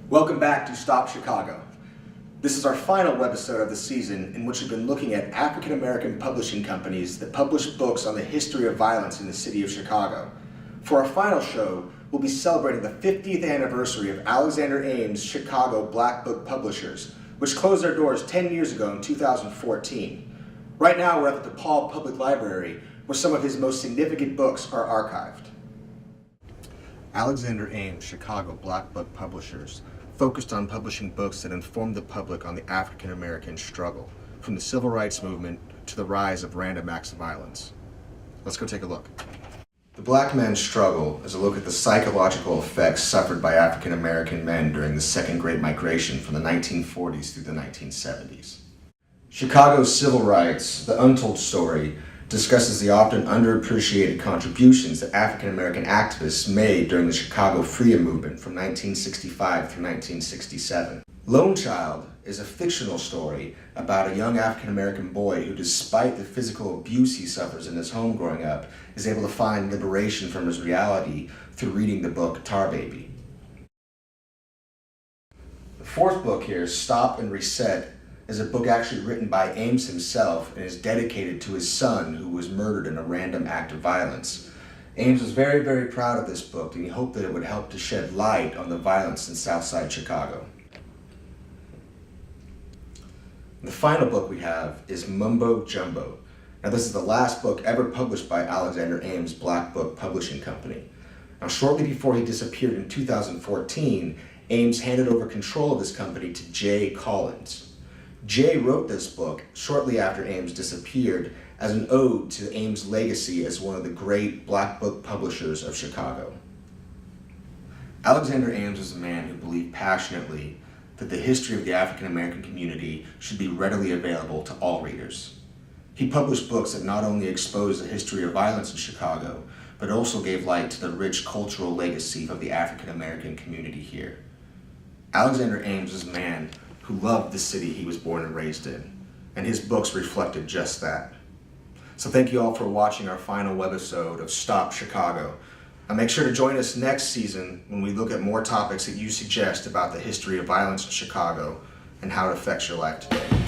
Welcome back to Stop Chicago. This is our final webisode of the season in which we've been looking at African American publishing companies that publish books on the history of violence in the city of Chicago. For our final show, we'll be celebrating the 50th anniversary of Alexander Ames' Chicago Black Book Publishers, which closed their doors 10 years ago in 2014. Right now we're at the DePaul Public Library, where some of his most significant books are archived. Alexander Ames' Chicago Black Book Publishers focused on publishing books that informed the public on the African American struggle, from the civil rights movement to the rise of random acts of violence. Let's go take a look. The Black Man's Struggle is a look at the psychological effects suffered by African American men during the Second Great Migration from the 1940s through the 1970s. Chicago's Civil Rights, the Untold Story, discusses the often underappreciated contributions that African American activists made during the Chicago Freedom Movement from 1965 through 1967. Lone Child is a fictional story about a young African American boy who, despite the physical abuse he suffers in his home growing up, is able to find liberation from his reality through reading the book Tar Baby. The fourth book here, Stop and Reset, is a book actually written by Ames himself and is dedicated to his son who was murdered in a random act of violence. Ames was very, very proud of this book, and he hoped that it would help to shed light on the violence in Southside Chicago. The final book we have is Mumbo Jumbo. Now, this is the last book ever published by Alexander Ames' Black Book Publishing Company. Now, shortly before he disappeared in 2014, Ames handed over control of his company to Jay Collins. Jay wrote this book shortly after Ames disappeared as an ode to Ames' legacy as one of the great Black Book publishers of Chicago. Alexander Ames was a man who believed passionately that the history of the African American community should be readily available to all readers. He published books that not only exposed the history of violence in Chicago, but also gave light to the rich cultural legacy of the African American community here. Alexander Ames was a man who loved the city he was born and raised in, and his books reflected just that. So thank you all for watching our final webisode of Stop Chicago. And make sure to join us next season when we look at more topics that you suggest about the history of violence in Chicago and how it affects your life today.